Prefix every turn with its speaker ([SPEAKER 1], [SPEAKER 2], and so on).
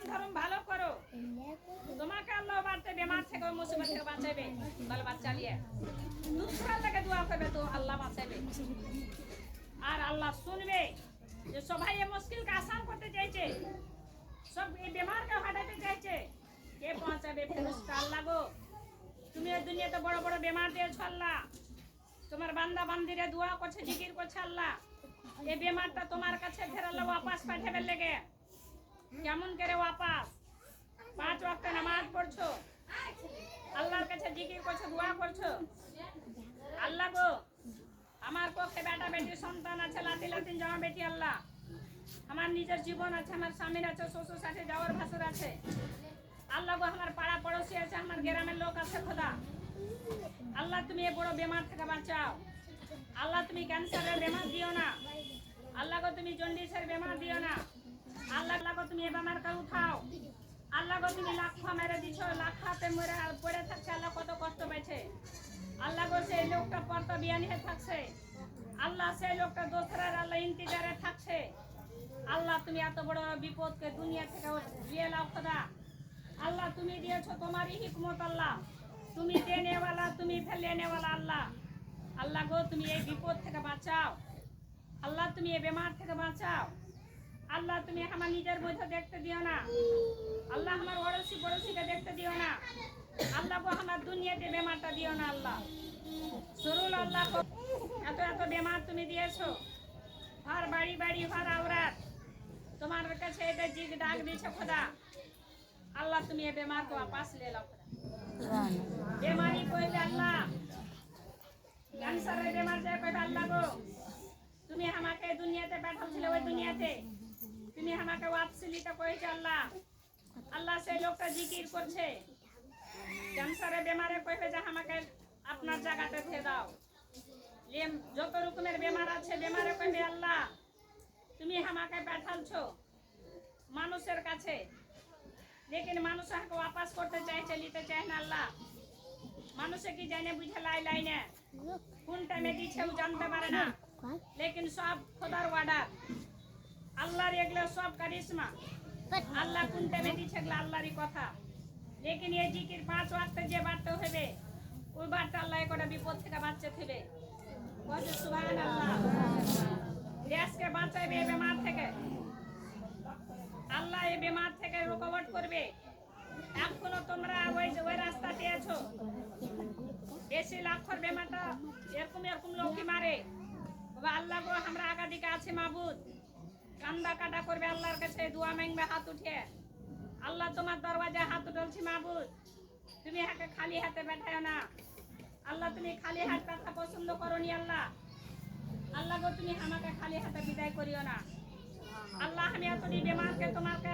[SPEAKER 1] ধর্ম ভালো করো, তোমাকে আল্লাহ বাড়তে বেমার থেকে মুসিবত থেকে বাঁচাবে, বাল বাচ্চা নিয়ে দুঃখের লাগে দোয়া করবে তো আল্লাহ বাঁচাবে। আর আল্লাহ শুনবে যে সবাই এই মুশকিলকে আসান করতে চাইছে, সব এই বেমারকে হটাতে চাইছে, কে পৌঁছাবে? ফেরেশতা আল্লাহ গো, তুমি এই দুনিয়াতে বড় বড় বেমার দিয়েছো আল্লাহ, তোমার বান্দা বান্দিরা দোয়া করছে, জিকির করছে আল্লাহ, এই বেমারটা তোমার কাছে ফের আল্লাহ ওয়াপাস পাঠাবে লেগে। কেমন করে ওয়াপাস? 5 ওয়াক্ত নামাজ পড়ছো, আল্লাহর কাছে জিকির করছো, দোয়া করছো, আল্লাহ গো আমার পক্ষে বেটা বেটি সন্তান আছে, লাতি লাতিন জামা বেটি আল্লাহ, আমার নিজের জীবন আছে, আমার স্বামীর আছে, শ্বশুর সাথে যাওয়ার ভাসুর আছে, আল্লাহ গো আমার পাড়া পড়োশি আছে, আমার গ্রামের লোক আছে খোদা, আল্লাহ তুমি এই বড় বেমার থেকে বাঁচাও, আল্লাহ তুমি ক্যান্সারের বেমার দিও না, আল্লাহ গো তুমি জন্ডিসের বেমার দিও না, আল্লাহ আল্লাহ গো তুমি এই বেমারকে উঠাও, আল্লাহ গো তুমি লাখ মেরে দিছো, লাখ হাতে মরে পড়ে থাকছে, আল্লাহ কত কষ্ট পেয়েছে, আল্লাহ গো সেই লোকটা পর্তা বিয়ানি হয়ে থাকছে, আল্লাহ সেই লোকটা দোসরার আল্লাহ ইন্তিজারে থাকছে, আল্লাহ তুমি এত বড় বিপদকে দুনিয়া থেকে দিয়ে লাও খোদা, আল্লাহ তুমি দিয়েছো তোমারই হিকমত আল্লাহ, তুমি দেনেওয়ালা তুমি ফেলেনেওয়ালা আল্লাহ, আল্লাহ গো তুমি এই বিপদ থেকে বাঁচাও, আল্লাহ তুমি এই বেমার থেকে বাঁচাও, আল্লাহ তুমি আমার নিজের মধ্যে দেখতে দিও না, আল্লাহ আমার ওড়শি পড়োশিকে দেখতে দিও না, আল্লাহ গো আমার দুনিয়াতে বেমারটা দিও না আল্লাহ, সরুল আল্লাহ এত এত বেমার তুমি দিয়েছো, হর বাড়ি বাড়ি হর আওরাত তোমার কাছে এটা জিগ ডাক দিয়েছে খোদা, আল্লাহ তুমি এই বেমারকে वापस ले लो খোদা, বেমারি কইবে আল্লাহ, ক্যান্সারের বেমার যায় কইবে আল্লাহ গো তুমি আমাকে দুনিয়াতে পাঠাইছিলে, ওই দুনিয়াতে তুমি আমাকে ওয়াপসিলিটা কইছে আল্লাহ, আল্লাহ সেই লোকটা জিকির করছে, ক্যান্সারের বেমারে কইবে যে আমাকে আপনার জায়গাতে দিয়ে দাও, যত রকমের বেমার আছে বেমারে কইবে আল্লাহ তুমি আমাকে পাঠালছো মানুষের কাছে, लेकिन মানুষ আমাকে वापस করতে চাইছে, নিতে চায় না আল্লাহ, মানুষে কি জানে বুঝে লাই না, কোন টাইমে দিচ্ছে ও জানতে পারে না, लेकिन সব খোদার অর্ডার, আল্লাহর এগুলো সব কারিশমা, আল্লাহ কোন টাইমে দিচ্ছে এগুলো আল্লাহরই কথা, लेकिन এই জিকির 5 ওয়াক্ত যে বাড়তে হবে ওই বারটা আল্লাহ একটা বিপদ থেকে বাঁচাতে হবে, বলে সুবহানাল্লাহ, দেশকে বাঁচাবে এই বেমার থেকে, আল্লাহ এই বেমার থেকে রোকওয়াট করবে, এখনো তোমরা ওই রাস্তাতে আছো, বেশি লাখর বেমারটা এরকম এরকম লোকই মারে, বাবা আল্লাহ গো আমরা আগা দিকে আছি মাবুদ, কান্দা কাটা করবে আল্লাহর কাছে, দোয়া মাংবে হাত উঠিয়ে, আল্লাহ তোমার দরওয়াজায় হাত উঠালছি মাবুদ, তুমি হাতে খালি হাতে পাঠাও না, আল্লাহ তুমি খালি হাত পাঠা পছন্দ করনি আল্লাহ, আল্লাহ গো তুমি আমাকে খালি হাতে বিদায় করিও না, আল্লাহ আমি এতদিন বেমারকে তোমাকে